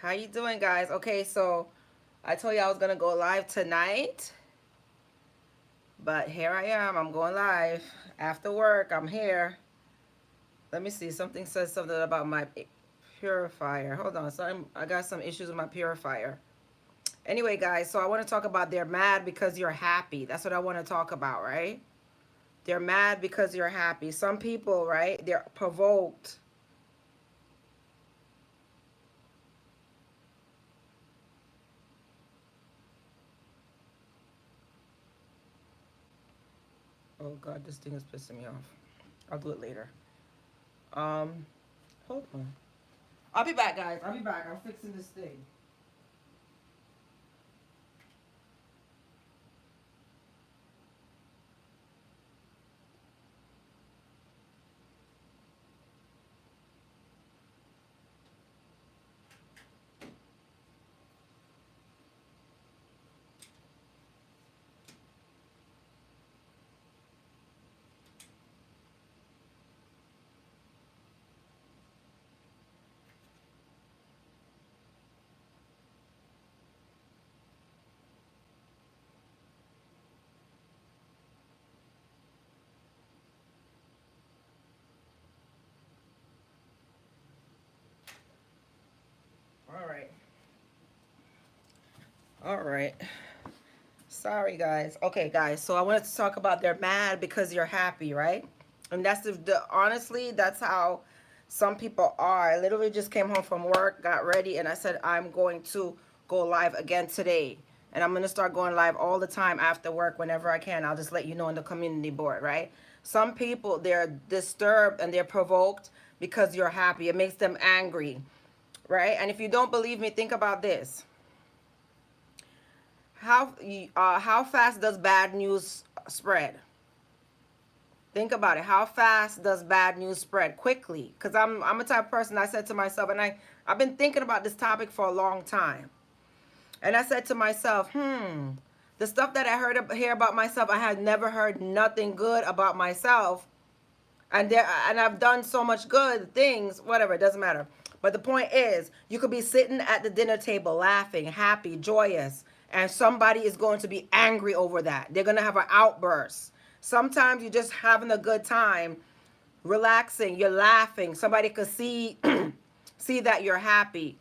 How you doing, guys? Okay, so I told you I was gonna go live tonight, but here I am. I'm going live after work. I'm here. Let me see. Something says something about my purifier. Hold on. So I got some issues with my purifier. Anyway, guys, so I want to talk about they're mad because you're happy. That's what I want to talk about, right? They're mad because you're happy. Some people, right? They're provoked. Oh God, this thing is pissing me off. I'll do it later. Um, Hold on. I'll be back, guys. I'll be back. I'm fixing this thing. All right. All right. Sorry, guys. Okay, guys. So I wanted to talk about they're mad because you're happy, right? And that's the honestly, that's how some people are. I literally just came home from work, got ready, and I said I'm going to go live again today. And I'm going to start going live all the time after work whenever I can. I'll just let you know in the community board, right? Some people, they're disturbed and they're provoked because you're happy. It makes them angry, right? And if you don't believe me, think about this. How fast does bad news spread? Think about it. How fast does bad news spread? Quickly. Because I'm a type of person, I said to myself, and I've been thinking about this topic for a long time. And I said to myself, the stuff that I hear about myself, I had never heard nothing good about myself. And I've done so much good things, whatever, it doesn't matter. But the point is, you could be sitting at the dinner table laughing, happy, joyous, and somebody is going to be angry over that. They're going to have an outburst. Sometimes you're just having a good time, relaxing, you're laughing. Somebody could see see that you're happy.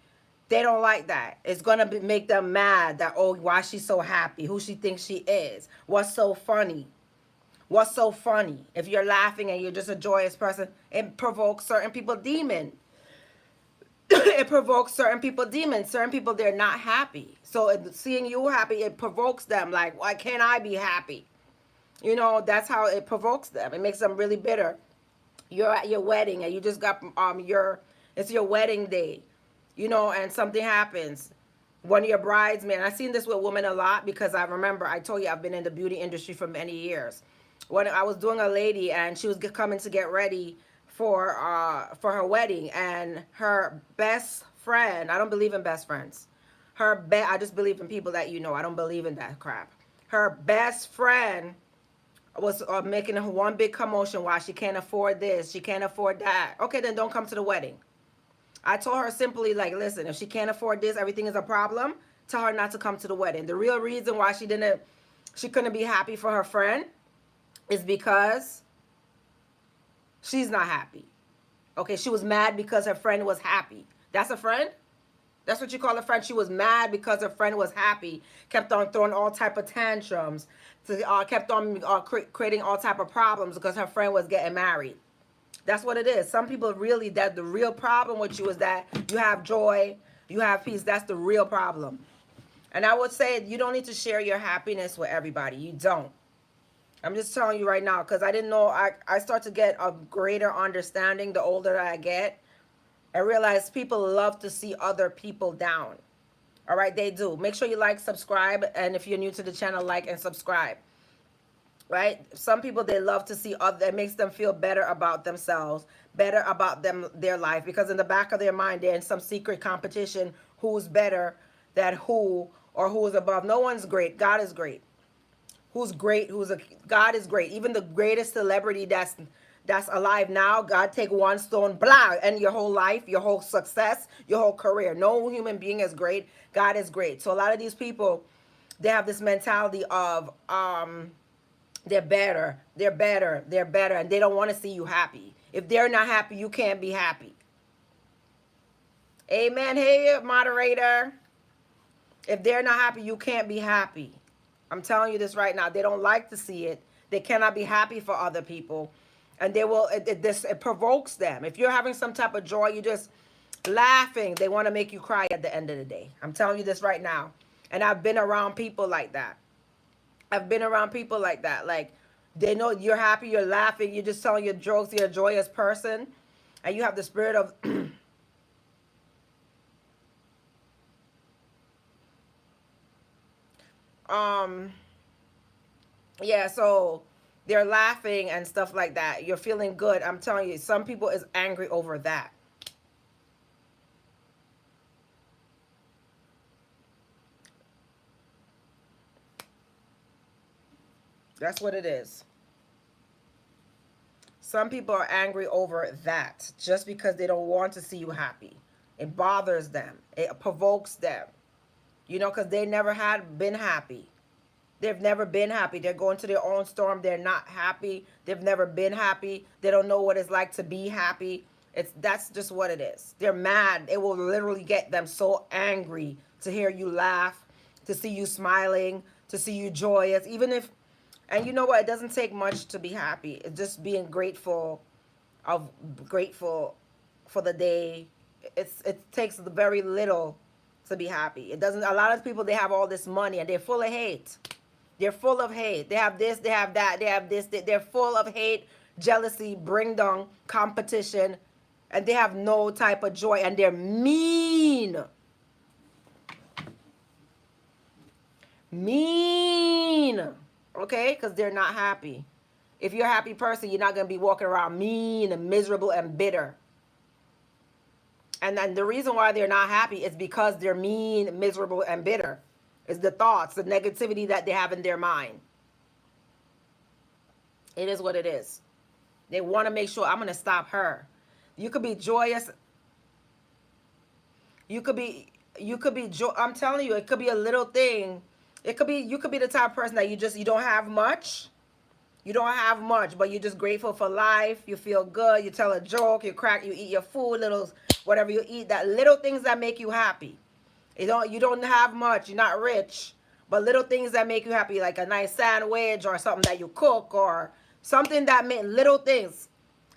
They don't like that. It's going to make them mad that, oh, why she's so happy, who she thinks she is, what's so funny. What's so funny? If you're laughing and you're just a joyous person, it provokes certain people demon. It provokes certain people demons. Certain people, they're not happy. So seeing you happy, it provokes them. Like, why can't I be happy? You know, that's how it provokes them. It makes them really bitter. You're at your wedding and you just got it's your wedding day, you know, and something happens. One of your bridesmaids, I've seen this with women a lot because I remember I told you I've been in the beauty industry for many years. When I was doing a lady and she was coming to get ready for her wedding, and her best friend, I don't believe in best friends. I just believe in people that you know. I don't believe in that crap. Her best friend was making one big commotion why she can't afford this, she can't afford that. Okay, then don't come to the wedding. I told her simply, like, listen, if she can't afford this, everything is a problem. Tell her not to come to the wedding. The real reason why she couldn't be happy for her friend is because she's not happy. Okay, she was mad because her friend was happy. That's a friend? That's what you call a friend. She was mad because her friend was happy. Kept on throwing all type of tantrums. Kept on creating all type of problems because her friend was getting married. That's what it is. Some people really, that the real problem with you is that you have joy, you have peace. That's the real problem. And I would say you don't need to share your happiness with everybody. You don't. I'm just telling you right now because I didn't know. I start to get a greater understanding the older I get. I realize people love to see other people down. All right, they do. Make sure you like, subscribe, and if you're new to the channel, like and subscribe. Right? Some people, they love to see other. It makes them feel better about themselves, better about their life, because in the back of their mind, they're in some secret competition. Who's better than who, or who is above? No one's great. God is great. Who's great? God is great. Even the greatest celebrity that's alive now, God take one stone, blah, and your whole life, your whole success, your whole career. No human being is great. God is great. So a lot of these people, they have this mentality of they're better, they're better, they're better, and they don't want to see you happy. If they're not happy, you can't be happy. Amen. Hey, moderator. If they're not happy, you can't be happy. I'm telling you this right now. They don't like to see it. They cannot be happy for other people. And they will, it provokes them. If you're having some type of joy, you just laughing. They want to make you cry at the end of the day. I'm telling you this right now. And I've been around people like that. I've been around people like that. Like, they know you're happy, you're laughing, you're just telling your jokes, you're a joyous person. And you have the spirit of yeah, so they're laughing and stuff like that. You're feeling good. I'm telling you, some people is angry over that. That's what it is. Some people are angry over that just because they don't want to see you happy. It bothers them. It provokes them. You know, because they never had been happy. They've never been happy. They're going to their own storm. They're not happy. They've never been happy. They don't know what it's like to be happy. That's just what it is. They're mad. It will literally get them so angry to hear you laugh, to see you smiling, to see you joyous. Even if, and you know what? It doesn't take much to be happy. It's just being grateful for the day. It takes very little to be happy. It doesn't. A lot of people, they have all this money and they're full of hate. They're full of hate. They have this, they have that, they have this. They're full of hate, jealousy, bring down, competition, and they have no type of joy, and they're mean. Mean. Okay? Because they're not happy. If you're a happy person, you're not going to be walking around mean and miserable and bitter. And then the reason why they're not happy is because they're mean, miserable, and bitter. It's the thoughts, the negativity that they have in their mind. It is what it is. They want to make sure, I'm going to stop her. You could be joyous. You could be I'm telling you, it could be a little thing. You could be the type of person that you don't have much. You don't have much, but you're just grateful for life. You feel good. You tell a joke. You crack. You eat your food, little whatever you eat. That little things that make you happy. You don't have much. You're not rich, but little things that make you happy, like a nice sandwich or something that you cook or something that little things.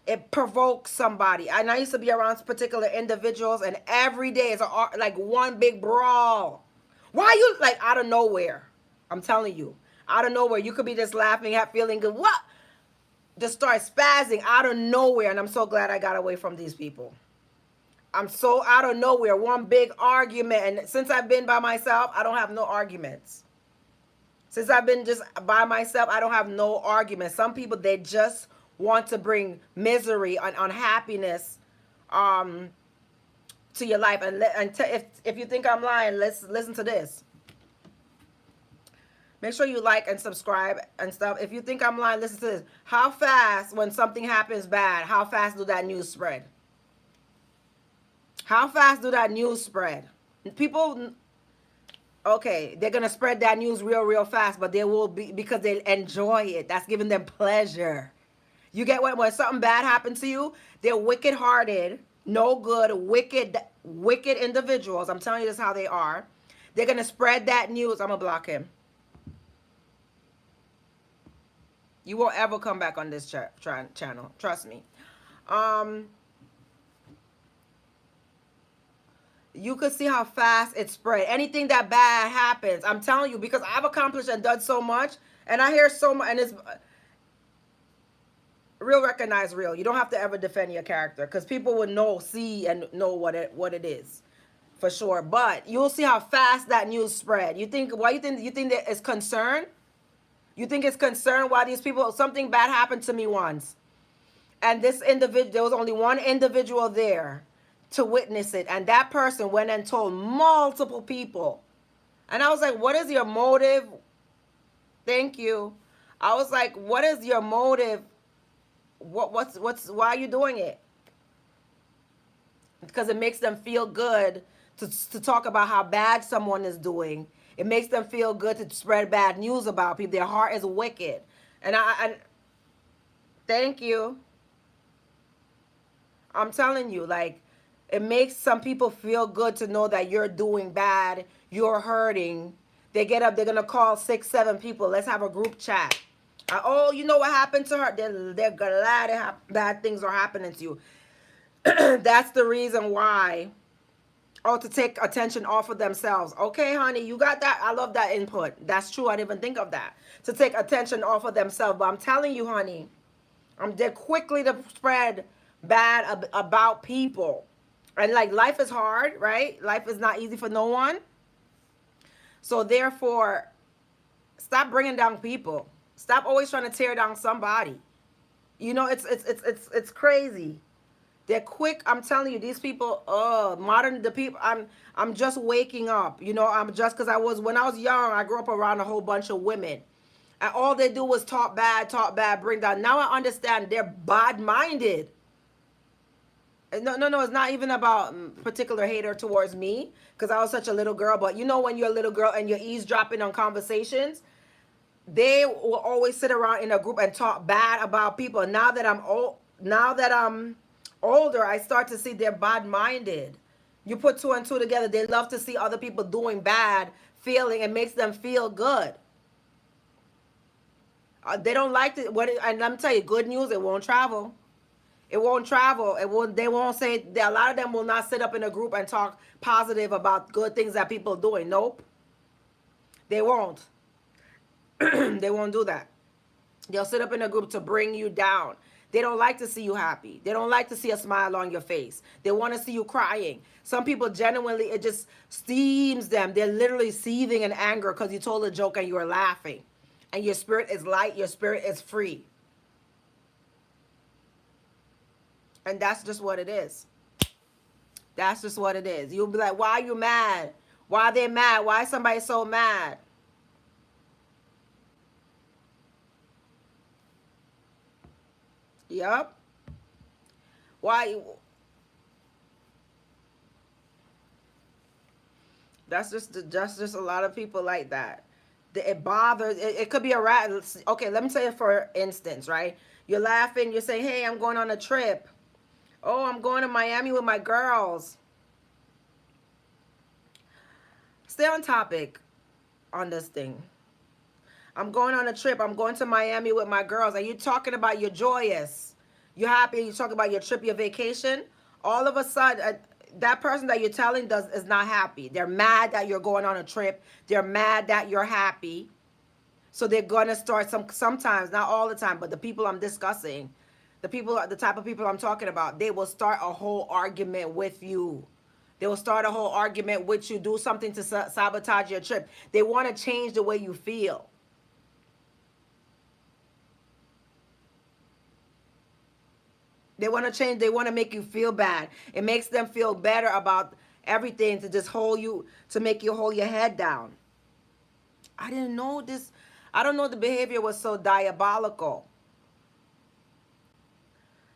It provokes somebody. And I used to be around particular individuals, and every day is like one big brawl. Why you like out of nowhere? I'm telling you. Out of nowhere, you could be just laughing, feeling good. What? Just start spazzing out of nowhere. And I'm so glad I got away from these people. I'm so out of nowhere. One big argument. And since I've been by myself, I don't have no arguments. Since I've been just by myself, I don't have no arguments. Some people, they just want to bring misery and unhappiness to your life. And if you think I'm lying, let's listen to this. Make sure you like and subscribe and stuff. If you think I'm lying, listen to this. How fast, when something happens bad, how fast do that news spread? How fast do that news spread? People, okay, they're going to spread that news real fast, but they will be, because they enjoy it. That's giving them pleasure. You get when something bad happens to you, they're wicked-hearted, no good, wicked individuals. I'm telling you this is how they are. They're going to spread that news. I'm going to block him. You won't ever come back on this channel. Trust me. You could see how fast it spread. Anything that bad happens, I'm telling you, because I've accomplished and done so much, and I hear so much, and it's real, recognize real. You don't have to ever defend your character, because people would see and know what it is, for sure. But you'll see how fast that news spread. You think that it's concern? You think it's concern why these people, something bad happened to me once. And this individual, there was only one individual there to witness it. And that person went and told multiple people. And I was like, what is your motive? Thank you. I was like, what is your motive why are you doing it? Because it makes them feel good to talk about how bad someone is doing. It makes them feel good to spread bad news about people. Their heart is wicked. And thank you. I'm telling you, like, it makes some people feel good to know that you're doing bad, you're hurting. They get up, they're gonna call 6, 7 people. Let's have a group chat. Oh, you know what happened to her? They're glad bad things are happening to you. That's the reason why. Oh, to take attention off of themselves. Okay, honey, you got that? I love that input. That's true. I didn't even think of that. To take attention off of themselves. But I'm telling you, honey, they're quickly to spread bad about people. And like life is hard, right? Life is not easy for no one. So therefore, stop bringing down people. Stop always trying to tear down somebody. You know, it's crazy. They're quick. I'm telling you, these people, modern the people. I'm just waking up. You know, I'm just because when I was young, I grew up around a whole bunch of women, and all they do was talk bad, bring down. Now I understand they're bad-minded. No, it's not even about particular hater towards me because I was such a little girl. But you know, when you're a little girl and you're eavesdropping on conversations, they will always sit around in a group and talk bad about people. Now that I'm old, now that I'm older, I start to see they're bad-minded. You put two and two together, they love to see other people doing bad, feeling, it makes them feel good. They don't like to. And let me tell you, good news, it won't travel. It won't travel. It won't. They won't say. A lot of them will not sit up in a group and talk positive about good things that people are doing. Nope, they won't. They won't do that. They'll sit up in a group to bring you down. They don't like to see you happy. They don't like to see a smile on your face. They want to see you crying. Some people genuinely, it just steams them. They're literally seething in anger because you told a joke and you were laughing. And your spirit is light. Your spirit is free. And that's just what it is. That's just what it is. You'll be like, why are you mad? Why are they mad? Why is somebody so mad? Yup. Why? That's just a lot of people like that. It bothers. It could be a rat. Okay, let me tell you for instance, right? You're laughing. You're saying, "Hey, I'm going on a trip. Oh, I'm going to Miami with my girls." Stay on topic on this thing. I'm going on a trip. I'm going to Miami with my girls. Are you talking about you're joyous? You're happy. You talk about your trip, your vacation. All of a sudden, that person that you're telling is not happy. They're mad that you're going on a trip. They're mad that you're happy. So they're gonna start sometimes, not all the time, but the people I'm discussing, the type of people I'm talking about, they will start a whole argument with you. They will start a whole argument with you, do something to sabotage your trip. They want to change the way you feel. They want to change. They want to make you feel bad. It makes them feel better about everything to just to make you hold your head down. I didn't know this. I don't know the behavior was so diabolical.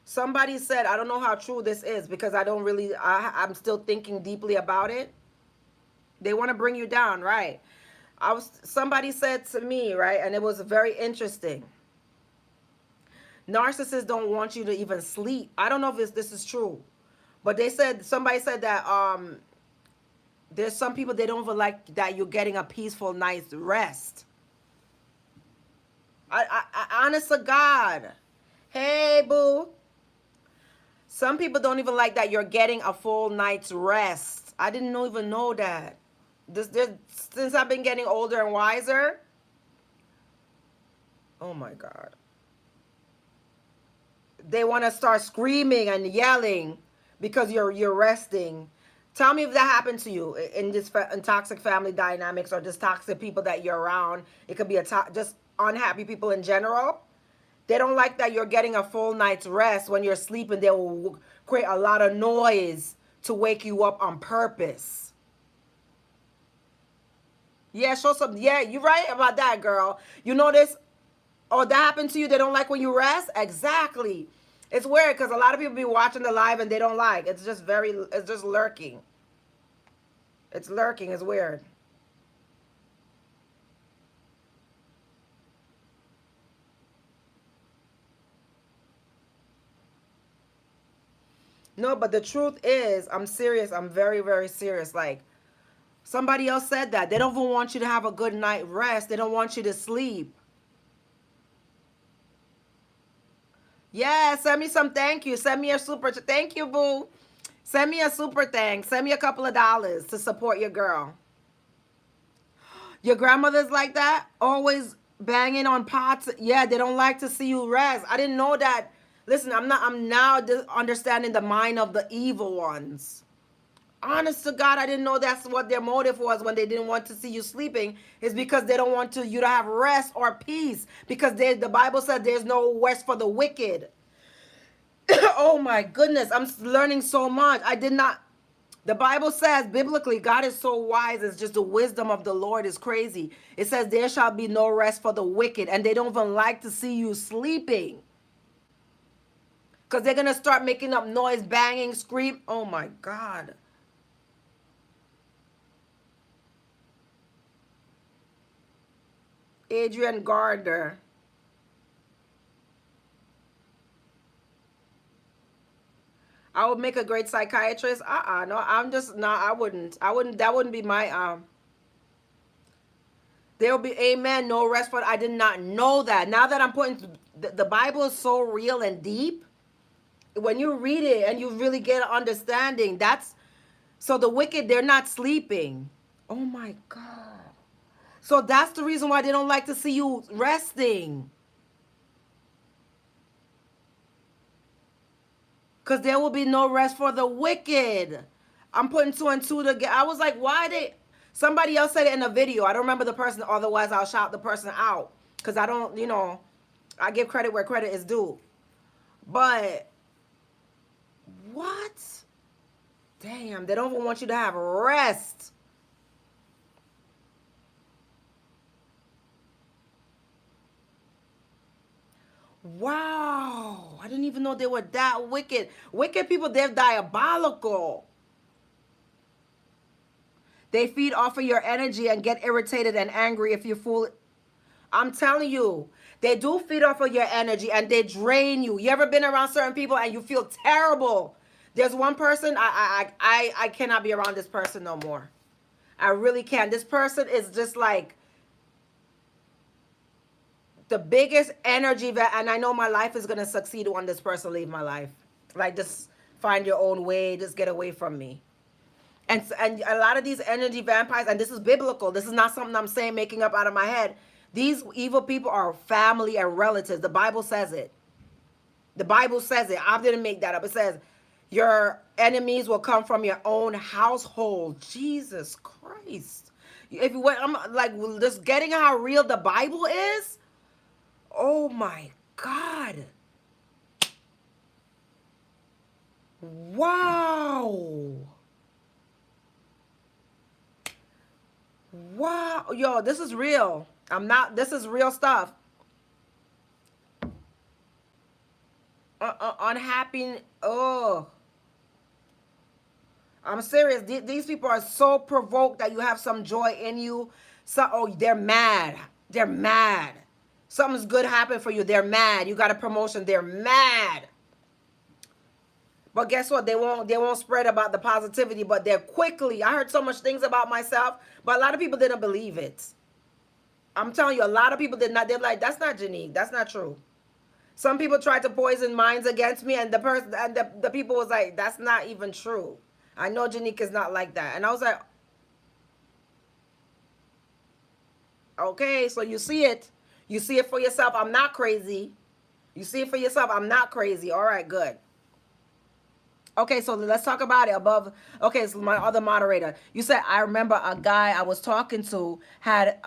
Somebody said, I don't know how true this is because I don't really, I'm still thinking deeply about it. They want to bring you down, right? Somebody said to me, right, and it was very interesting. Narcissists don't want you to even sleep. I don't know if this is true, but somebody said that there's some people they don't even like that you're getting a peaceful night's rest. Honest to God. Hey, boo. Some people don't even like that you're getting a full night's rest. I didn't even know that. Since I've been getting older and wiser. Oh my God. They want to start screaming and yelling because you're resting. Tell me if that happened to you in toxic family dynamics or just toxic people that you're around. It could be just unhappy people in general. They don't like that you're getting a full night's rest. When you're sleeping, they will create a lot of noise to wake you up on purpose. Yeah, show some. Yeah, you're right about that, girl. You know this. Oh, that happened to you? They don't like when you rest? Exactly. It's weird because a lot of people be watching the live and they don't like. It's just it's just lurking. It's lurking. It's weird. No, but the truth is, I'm serious. I'm very, very serious. Like, somebody else said that. They don't even want you to have a good night rest. They don't want you to sleep. Yeah, send me some thank you. Send me a thank you, boo. Send me a super thanks. Send me a couple of dollars to support your girl. Your grandmother's like that? Always banging on pots. Yeah, they don't like to see you rest. I didn't know that. Listen, I'm now understanding the mind of the evil ones. Honest to God, I didn't know that's what their motive was when they didn't want to see you sleeping. Is because they don't want you to have rest or peace. Because the Bible said there's no rest for the wicked. Oh my goodness, I'm learning so much. I did not. The Bible says biblically, God is so wise. It's just the wisdom of the Lord is crazy. It says there shall be no rest for the wicked, and they don't even like to see you sleeping. Because they're going to start making up noise, banging, scream. Oh my God. Adrian Gardner. I would make a great psychiatrist. No, I'm just no, I wouldn't. That wouldn't be my there'll be amen, no rest for I did not know that. Now that I'm putting the Bible is so real and deep. When you read it and you really get an understanding, that's so the wicked, they're not sleeping. Oh my God. So that's the reason why they don't like to see you resting. Because there will be no rest for the wicked. I'm putting two and two together. I was like, why they. Somebody else said it in a video. I don't remember the person. Otherwise, I'll shout the person out. Because I don't, I give credit where credit is due. But, what? Damn, they don't even want you to have rest. Wow. I didn't even know they were that wicked. Wicked people, they're diabolical. They feed off of your energy and get irritated and angry if you fool. I'm telling you, they do feed off of your energy and they drain you. You ever been around certain people and you feel terrible? There's one person I cannot be around this person no more. I really can't. This person is just like the biggest energy that, and I know my life is gonna succeed when this person leave my life. Like, just find your own way. Just get away from me. And a lot of these energy vampires, and this is biblical. This is not something I'm saying making up out of my head. These evil people are family and relatives. The Bible says it. The Bible says it. I didn't make that up. It says your enemies will come from your own household. Jesus Christ. If you went, I'm like just getting how real the Bible is. Oh my God. Wow. Wow. Yo, this is real. This is real stuff. Unhappy. Oh, I'm serious. These people are so provoked that you have some joy in you. So, oh, they're mad. They're mad. Something's good happened for you. They're mad. You got a promotion. They're mad. But guess what? They won't spread about the positivity, but they're quickly. I heard so much things about myself, but a lot of people didn't believe it. I'm telling you, a lot of people did not. They're like, that's not Janique. That's not true. Some people tried to poison minds against me, and the people was like, that's not even true. I know Janique is not like that. And I was like, okay, so you see it. You see it for yourself. I'm not crazy. You see it for yourself. I'm not crazy. All right, good. Okay, so let's talk about it above. Okay, so my other moderator. You said, I remember a guy I was talking to had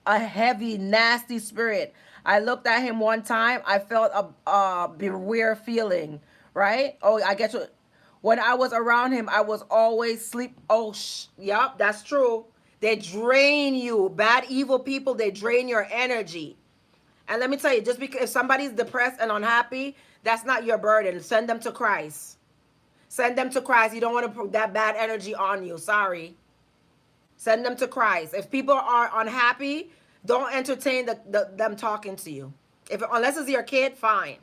a heavy, nasty spirit. I looked at him one time. I felt a weird feeling, right? Oh, I get you. When I was around him, I was always sleep. Oh, yep, that's true. They drain you. Bad, evil people, they drain your energy. And let me tell you, just because if somebody's depressed and unhappy, that's not your burden. Send them to Christ. Send them to Christ. You don't want to put that bad energy on you. Sorry. Send them to Christ. If people are unhappy, don't entertain them talking to you. Unless it's your kid, fine.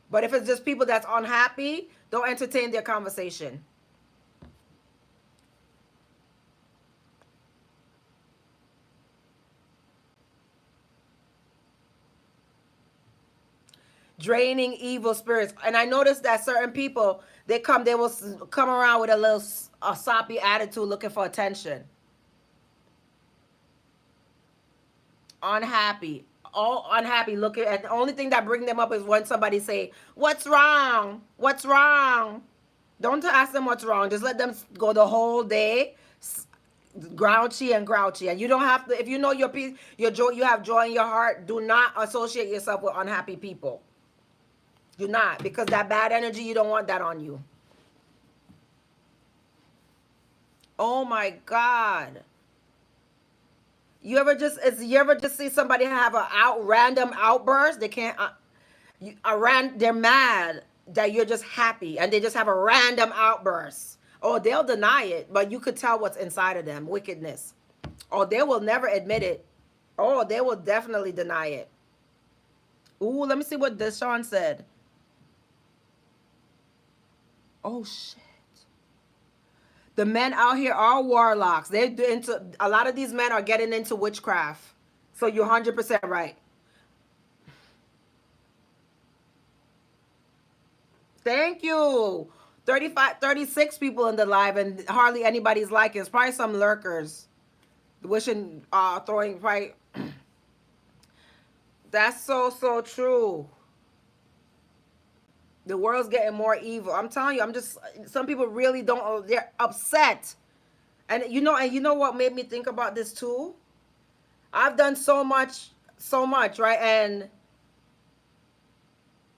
But if it's just people that's unhappy, don't entertain their conversation. Draining evil spirits. And I noticed that certain people, they will come around with a soppy attitude looking for attention. Unhappy. All unhappy looking, and the only thing that bring them up is when somebody say, "What's wrong? What's wrong?" Don't ask them what's wrong. Just let them go the whole day grouchy and grouchy. And you don't have to, if you know your peace, your joy, you have joy in your heart, do not associate yourself with unhappy people. Do not, because that bad energy, you don't want that on you. Oh my God. You ever just see somebody have a random outburst? They can't they're mad that you're just happy and they just have a random outburst. Or they'll deny it, but you could tell what's inside of them, wickedness. Or they will never admit it. Oh, they will definitely deny it. Ooh, let me see what Deshaun said. Oh shit. The men out here are warlocks. They're into, a lot of these men are getting into witchcraft. So you're 100% right. Thank you. 36 people in the live and hardly anybody's liking. It's probably some lurkers wishing, throwing, right? That's so true. The world's getting more evil. I'm telling you, some people really don't, they're upset. And you know what made me think about this too? I've done so much, right? And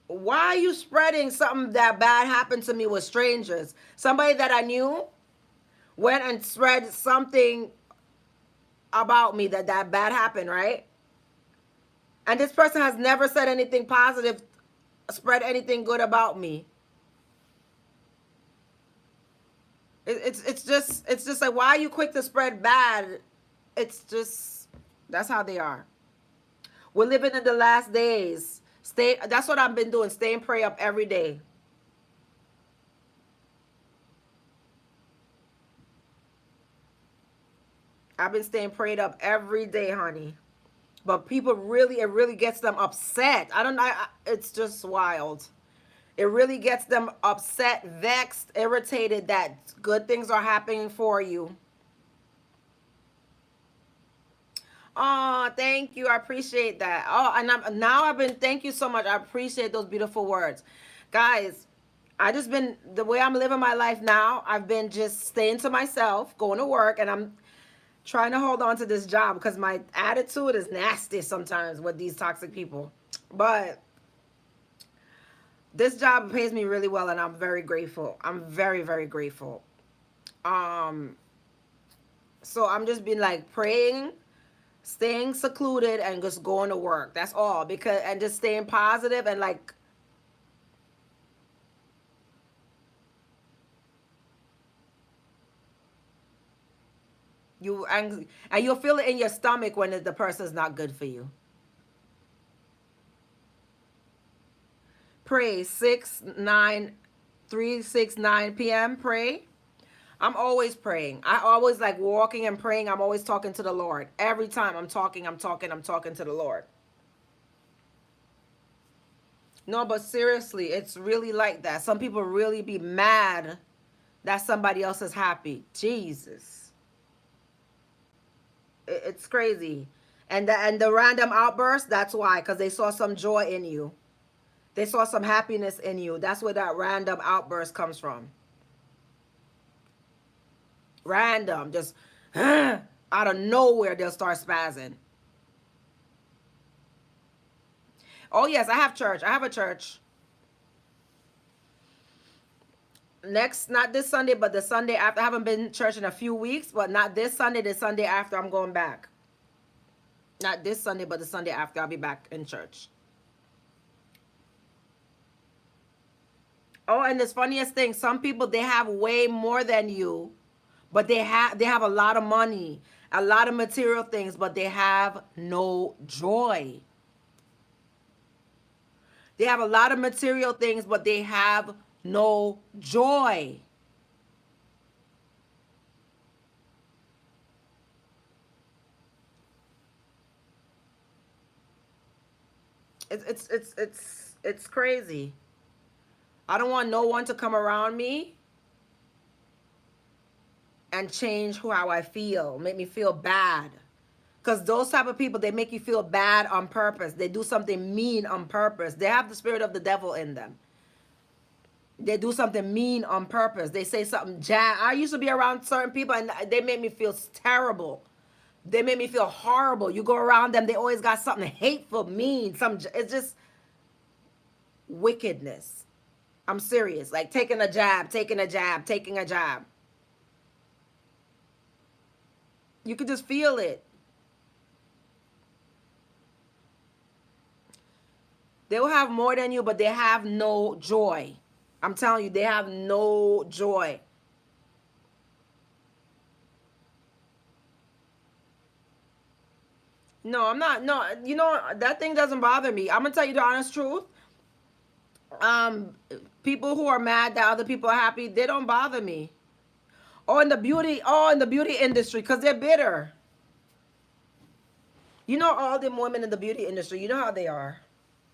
why are you spreading something that bad happened to me with strangers? Somebody that I knew went and spread something about me that bad happened, right? And this person has never said anything positive, spread anything good about me. It's just like, why are you quick to spread bad? It's just, that's how they are. We're living in the last days. That's what I've been doing. Stay and pray up every day. I've been staying prayed up every day, honey. But people really, it really gets them upset. I don't know. It's just wild. It really gets them upset, vexed, irritated that good things are happening for you. Oh, thank you. I appreciate that. Oh, and thank you so much. I appreciate those beautiful words. Guys, the way I'm living my life now, I've been just staying to myself, going to work, and I'm trying to hold on to this job because my attitude is nasty sometimes with these toxic people. But this job pays me really well, and I'm very grateful. I'm very, very grateful. So I'm just been like praying, staying secluded, and just going to work. That's all. And just staying positive and like, and you'll feel it in your stomach when the person's not good for you. Pray 3 6 9 p.m. Pray. I'm always praying. I always like walking and praying. I'm always talking to the Lord. Every time I'm talking to the Lord. No, but seriously, it's really like that. Some people really be mad that somebody else is happy. Jesus. It's crazy. And the random outburst, that's why, because they saw some joy in you. They saw some happiness in you. That's where that random outburst comes from. Random, just out of nowhere, they'll start spazzing. Oh, yes, I have church. I have a church. Not this Sunday, but the Sunday after. I haven't been to church in a few weeks, but not this Sunday. The Sunday after, I'm going back. Not this Sunday, but the Sunday after. I'll be back in church. Oh, and this funniest thing, some people they have way more than you, but they have a lot of money, a lot of material things, but they have no joy. They have a lot of material things, but they have no joy. It's crazy. I don't want no one to come around me and change how I feel, make me feel bad. Because those type of people, they make you feel bad on purpose. They do something mean on purpose. They have the spirit of the devil in them. They do something mean on purpose. They say something I used to be around certain people and they made me feel terrible. They made me feel horrible. You go around them, they always got something hateful, mean. It's just wickedness. I'm serious. Like taking a jab, taking a jab, taking a jab. You could just feel it. They will have more than you, but they have no joy. I'm telling you, they have no joy. No, I'm not. No, that thing doesn't bother me. I'm gonna tell you the honest truth. Um, People who are mad that other people are happy, they don't bother me. In the beauty industry, because they're bitter. All them women in the beauty industry, you know how they are.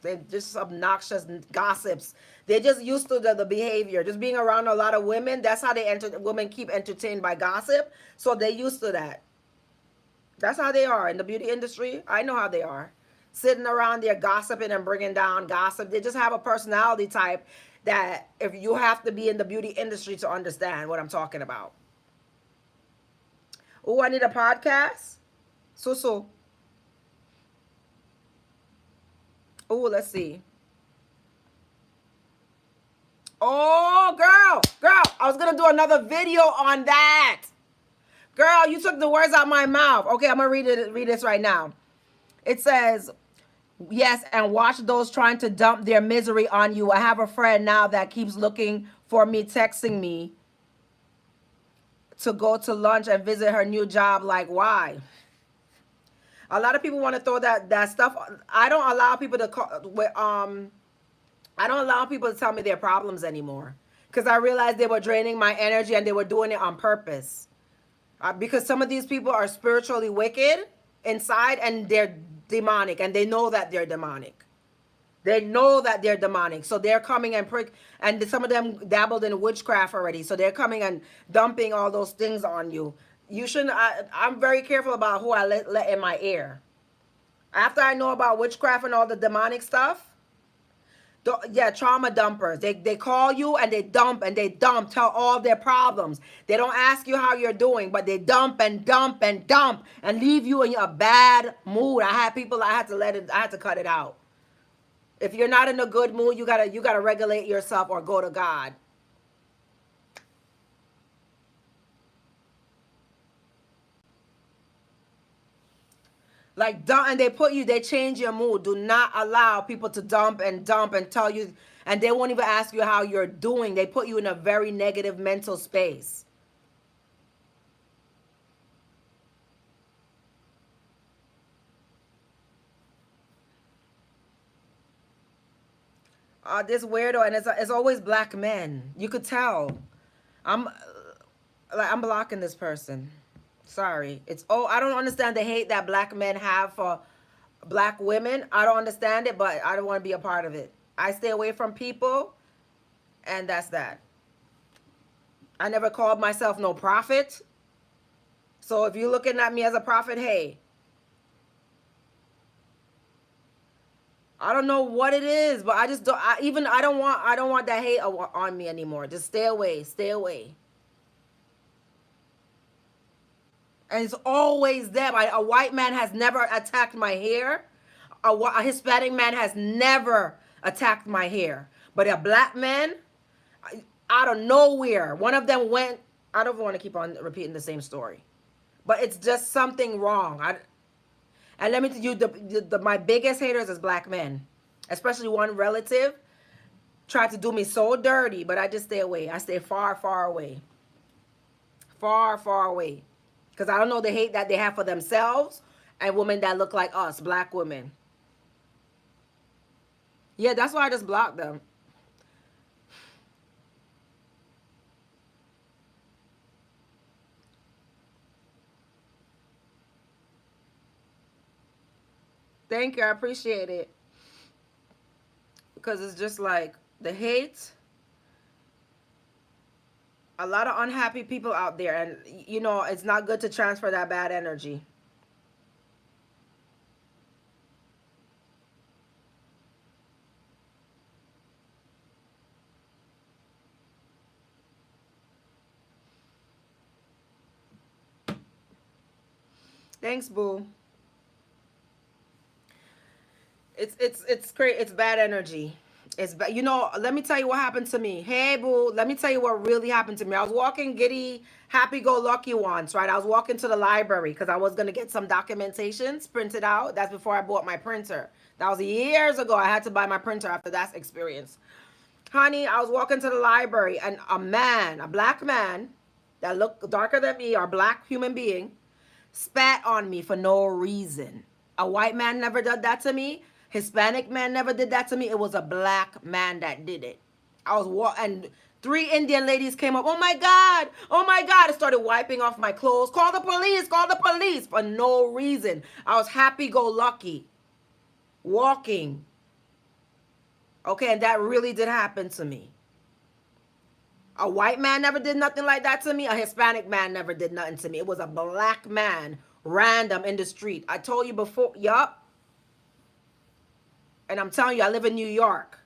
They're just obnoxious gossips. They're just used to the behavior. Just being around a lot of women, that's how women keep entertained by gossip. So they're used to that. That's how they are in the beauty industry. I know how they are. Sitting around there gossiping and bringing down gossip. They just have a personality type that if you have to be in the beauty industry to understand what I'm talking about. Oh, I need a podcast. So. Oh, let's see. Oh, girl, I was gonna do another video on that. Girl, you took the words out my mouth. Okay, I'm gonna read this right now. It says, yes, and watch those trying to dump their misery on you. I have a friend now that keeps looking for me, texting me to go to lunch and visit her new job. Like, why? A lot of people want to throw that stuff. I don't allow people to call. I don't allow people to tell me their problems anymore because I realized they were draining my energy and they were doing it on purpose. Because some of these people are spiritually wicked inside and they're demonic and they know that they're demonic. They know that they're demonic. So they're coming and some of them dabbled in witchcraft already. So they're coming and dumping all those things on you. You shouldn't, I'm very careful about who I let in my ear. After I know about witchcraft and all the demonic stuff, yeah, trauma dumpers. They call you and they dump, tell all their problems. They don't ask you how you're doing, but they dump and dump and dump and leave you in a bad mood. I had people I had to cut it out. If you're not in a good mood, you gotta regulate yourself or go to God. Like dump, and they change your mood. Do not allow people to dump and tell you, and they won't even ask you how you're doing. They put you in a very negative mental space. This weirdo, and it's always black men. You could tell. I'm I'm blocking this person. Sorry. I don't understand the hate that black men have for black women. I don't understand it, but I don't want to be a part of it. I stay away from people, and that's that. I never called myself no prophet. So if you're looking at me as a prophet, hey, I don't know what it is, but I just don't. I don't want that hate on me anymore. Just stay away. Stay away. And it's always them. A white man has never attacked my hair. A Hispanic man has never attacked my hair. But a black man, out of nowhere, one of them went. I don't want to keep on repeating the same story, but it's just something wrong. And let me tell you, my biggest haters is black men, especially one relative tried to do me so dirty, but I just stay away. I stay far, far away, far, far away, because I don't know the hate that they have for themselves and women that look like us, black women. Yeah, that's why I just blocked them. Thank you, I appreciate it, because it's just like the hate. A lot of unhappy people out there, and it's not good to transfer that bad energy. Thanks, boo. It's great. It's bad energy. It's bad. Let me tell you what happened to me. Hey, boo. Let me tell you what really happened to me. I was walking giddy, happy go lucky once, right? I was walking to the library because I was gonna get some documentations printed out. That's before I bought my printer. That was years ago. I had to buy my printer after that experience. Honey, I was walking to the library and a man, a black man that looked darker than me, or black human being, spat on me for no reason. A white man never did that to me. Hispanic man never did that to me. It was a black man that did it. I was and three Indian ladies came up. Oh my God! Oh my God! I started wiping off my clothes. Call the police! Call the police! For no reason. I was happy go lucky, walking. Okay, and that really did happen to me. A white man never did nothing like that to me. A Hispanic man never did nothing to me. It was a black man, random in the street. I told you before, yup. And I'm telling you, I live in New York.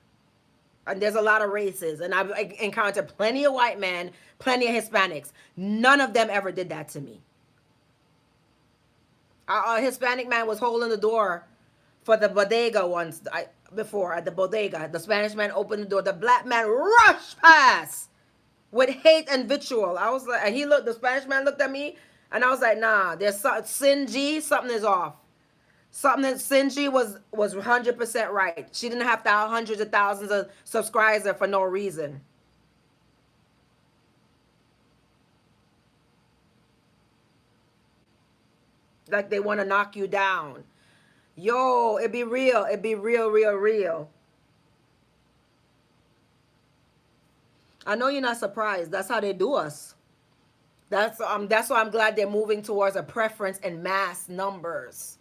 And there's a lot of races. And I've encountered plenty of white men, plenty of Hispanics. None of them ever did that to me. A Hispanic man was holding the door for the bodega once. Before at the bodega, the Spanish man opened the door. The black man rushed past with hate and vitriol. I was like, and the Spanish man looked at me, and I was like, nah, there's something is off. Something that Sinji was 100% right. She didn't have to have hundreds of thousands of subscribers for no reason. Like they want to knock you down. Yo, it be real. It be real, real, real. I know you're not surprised. That's how they do us. That's why I'm glad they're moving towards a preference in mass numbers.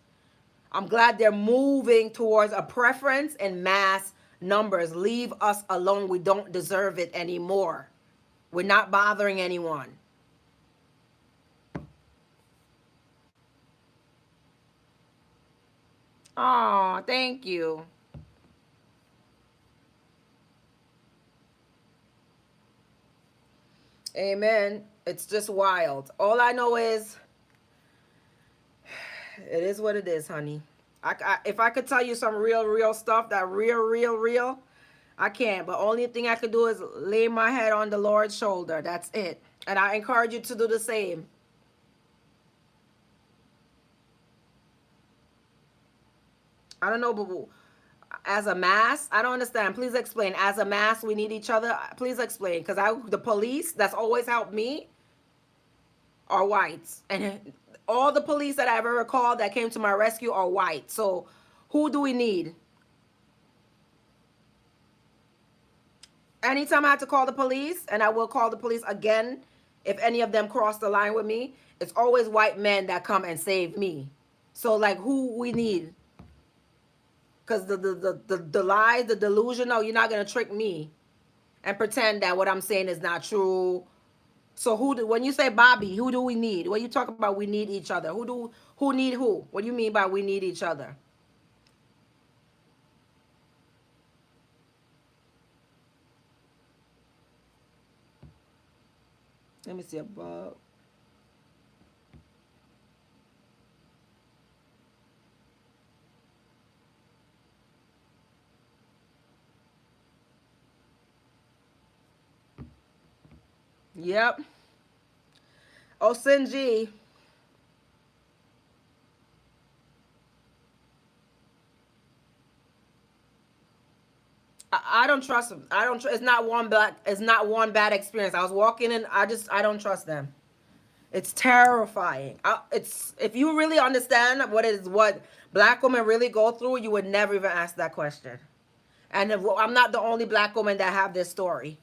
I'm glad they're moving towards a preference in mass numbers. Leave us alone. We don't deserve it anymore. We're not bothering anyone. Oh, thank you. Amen. It's just wild. All I know is it is what it is, honey. If I could tell you some real, real stuff, that real, real, real, I can't. But only thing I could do is lay my head on the Lord's shoulder. That's it. And I encourage you to do the same. I don't know, but as a mass, I don't understand. Please explain. As a mass, we need each other. Please explain. Because the police that's always helped me are whites. And all the police that I've ever called that came to my rescue are white. So who do we need? Anytime I have to call the police, and I will call the police again if any of them cross the line with me, it's always white men that come and save me. So like who we need? Because the lies, the delusion, no, you're not going to trick me and pretend that what I'm saying is not true. So when you say Bobby, who do we need? When you talk about we need each other, who need who? What do you mean by we need each other? Let me see above. Yep. Oh, Sinji. don't trust them. I don't. It's not one black. It's not one bad experience. I was walking in. I don't trust them. It's terrifying. It's if you really understand what black women really go through, you would never even ask that question. And if, I'm not the only black woman that have this story.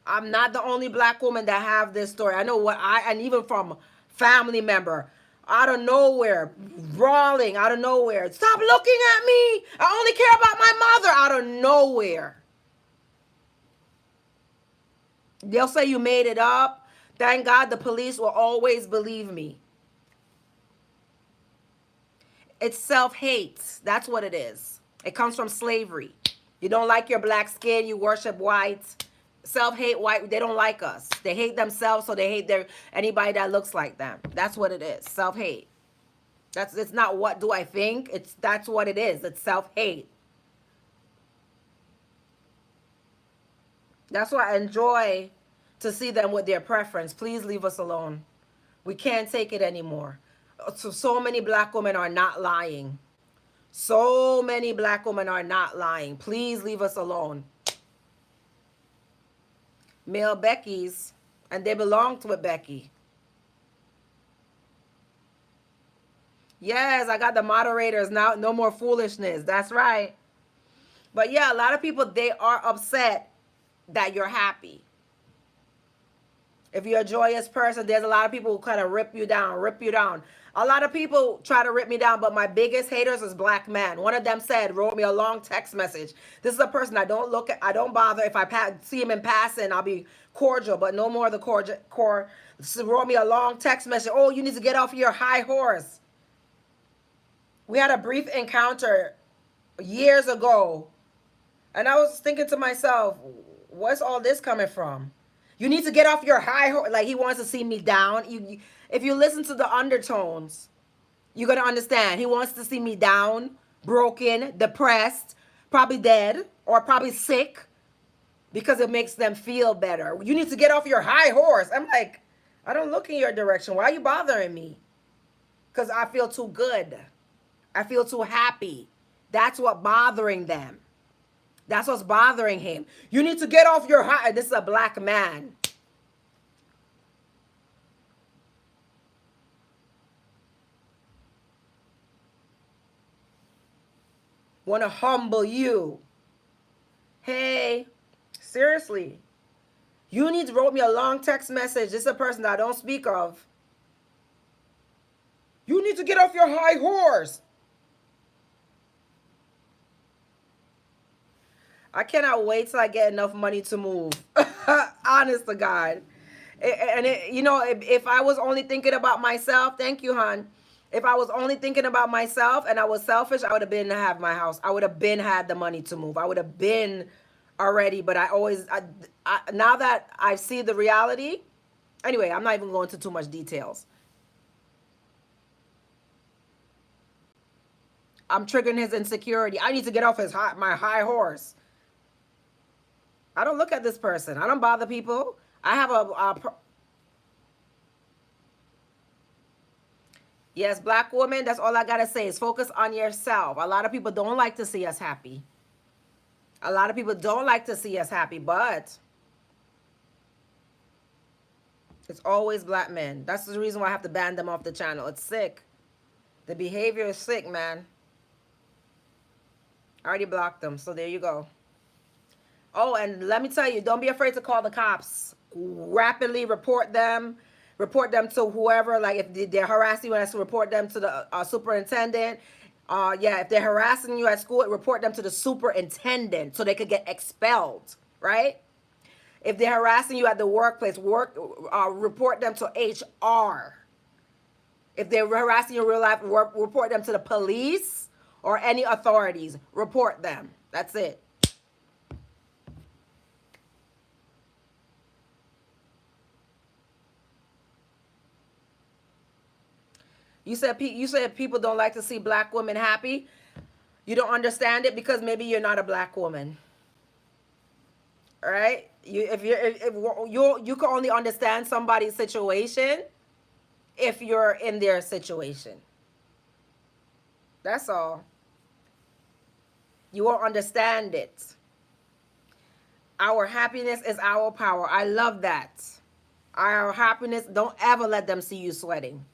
I'm not the only black woman that have this story. I know and even from family member, out of nowhere, brawling out of nowhere. Stop looking at me. I only care about my mother. Out of nowhere. They'll say you made it up. Thank God the police will always believe me. It's self-hate. That's what it is. It comes from slavery. You don't like your black skin. You worship white. Self-hate white. They don't like us. They hate themselves, so they hate anybody that looks like them. That's what it is. Self-hate. It's not what do I think. That's what it is. It's self-hate. That's why I enjoy to see them with their preference. Please leave us alone. We can't take it anymore. So many black women are not lying. So many black women are not lying. Please leave us alone. Male Becky's, and they belong to a Becky. Yes, I got the moderators now. No more foolishness. That's right. But yeah, a lot of people, they are upset that you're happy. If you're a joyous person, there's a lot of people who kind of rip you down. A lot of people try to rip me down, but my biggest haters is black men. One of them wrote me a long text message. This is a person I don't look at, I don't bother. If I see him in passing, I'll be cordial, but no more the cordial. Wrote me a long text message. Oh, you need to get off your high horse. We had a brief encounter years ago, and I was thinking to myself, what's all this coming from? You need to get off your high horse. Like he wants to see me down. If you listen to the undertones, you're going to understand. He wants to see me down, broken, depressed, probably dead, or probably sick, because it makes them feel better. You need to get off your high horse. I'm like, I don't look in your direction. Why are you bothering me? Because I feel too good. I feel too happy. That's what's bothering them. That's what's bothering him. You need to get off your high. This is a black man. Want to humble you. Hey, seriously. You need to write me a long text message. This is a person that I don't speak of. You need to get off your high horse. I cannot wait till I get enough money to move. Honest to God. If I was only thinking about myself, thank you, hon. If I was only thinking about myself and I was selfish, I would have been to have my house. I would have been had the money to move. I would have been already, but now that I see the reality, anyway, I'm not even going into too much details. I'm triggering his insecurity. I need to get off my high horse. I don't look at this person. I don't bother people. I have yes, black woman, that's all I got to say is focus on yourself. A lot of people don't like to see us happy. A lot of people don't like to see us happy, but it's always black men. That's the reason why I have to ban them off the channel. It's sick. The behavior is sick, man. I already blocked them, so there you go. Oh, and let me tell you, don't be afraid to call the cops. Rapidly report them. Report them to whoever. Like if they're harassing you, I have to report them to the superintendent. If they're harassing you at school, report them to the superintendent so they could get expelled, right? If they're harassing you at the workplace, report them to HR. If they're harassing you in real life, report them to the police or any authorities. Report them. That's it. You said people don't like to see black women happy. You don't understand it because maybe you're not a black woman. All right? You can only understand somebody's situation if you're in their situation. That's all. You won't understand it. Our happiness is our power. I love that. Our happiness, don't ever let them see you sweating.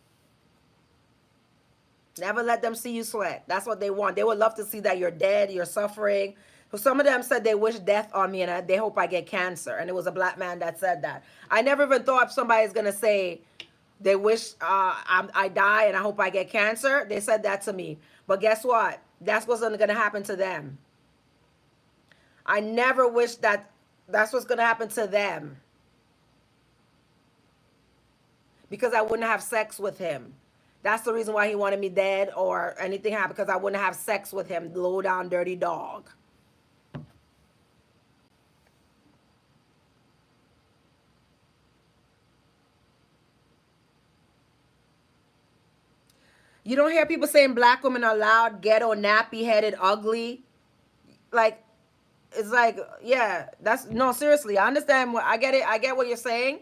Never let them see you sweat. That's what they want. They would love to see that you're dead, you're suffering. So some of them said they wish death on me and they hope I get cancer. And it was a black man that said that. I never even thought somebody's going to say they wish I die and I hope I get cancer. They said that to me. But guess what? That's what's going to happen to them. I never wish that that's what's going to happen to them. Because I wouldn't have sex with him. That's the reason why he wanted me dead or anything happen, because I wouldn't have sex with him, low down dirty dog. You don't hear people saying black women are loud, ghetto, nappy-headed, ugly. Like, it's like, yeah, that's, no, seriously, I understand what, I get it, I get what you're saying.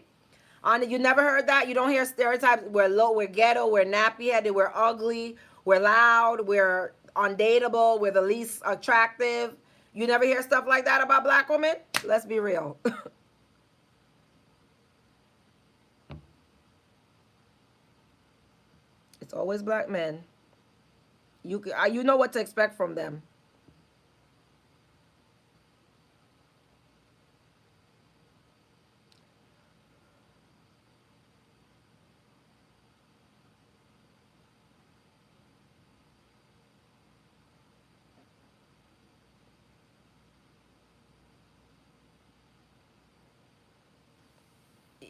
You never heard that? You don't hear stereotypes. We're low, we're ghetto, we're nappy-headed, we're ugly, we're loud, we're undateable, we're the least attractive. You never hear stuff like that about black women? Let's be real. It's always black men. You know what to expect from them.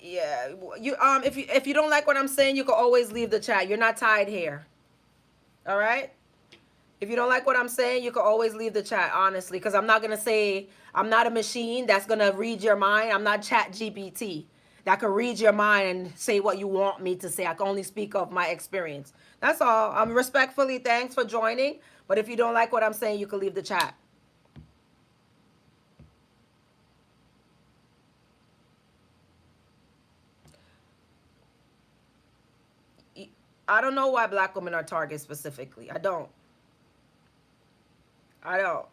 Yeah, you if you don't like what I'm saying, you can always leave the chat. You're not tied here. All right? If you don't like what I'm saying, you can always leave the chat, honestly, because I'm not going to say, I'm not a machine that's going to read your mind. I'm not Chat GPT that can read your mind and say what you want me to say. I can only speak of my experience. That's all. Respectfully, thanks for joining. But if you don't like what I'm saying, you can leave the chat. I don't know why black women are targets specifically. I don't. I don't.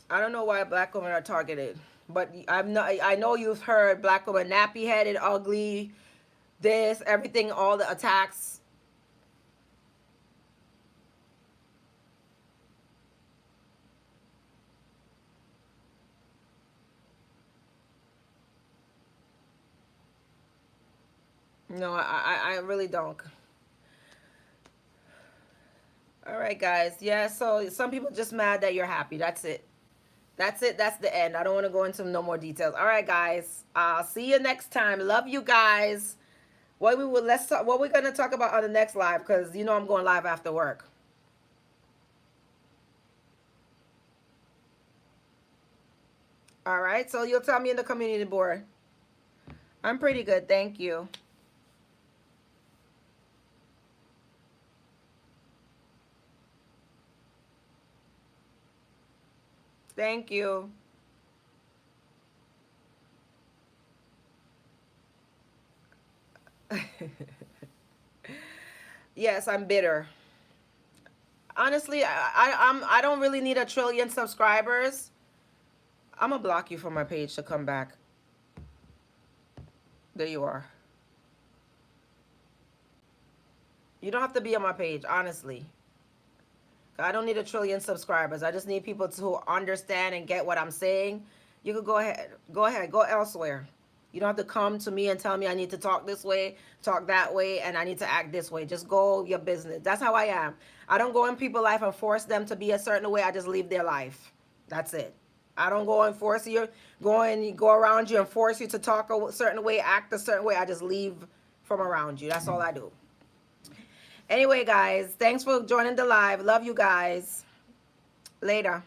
I don't know why black women are targeted, but I'm not. I know you've heard black women nappy headed, ugly, this, everything, all the attacks. No, I really don't. All right, guys. Yeah, so some people just mad that you're happy. That's it. That's it. That's the end. I don't want to go into no more details. All right, guys. I'll see you next time. Love you guys. Let's talk, what we're gonna talk about on the next live, because you know I'm going live after work. All right. So you'll tell me in the community board. I'm pretty good. Thank you. Thank you. Yes, I'm bitter. Honestly, I don't really need a trillion subscribers. I'm gonna block you from my page to come back. There you are. You don't have to be on my page, honestly. I don't need a trillion subscribers. I just need people to understand and get what I'm saying. You could go ahead, go elsewhere. You don't have to come to me and tell me I need to talk this way, talk that way, and I need to act this way. Just go your business. That's how I am. I don't go in people's life and force them to be a certain way. I just leave their life. That's it. I don't go and force you, go around you and force you to talk a certain way, act a certain way. I just leave from around you. That's all I do. Anyway, guys, thanks for joining the live. Love you guys. Later.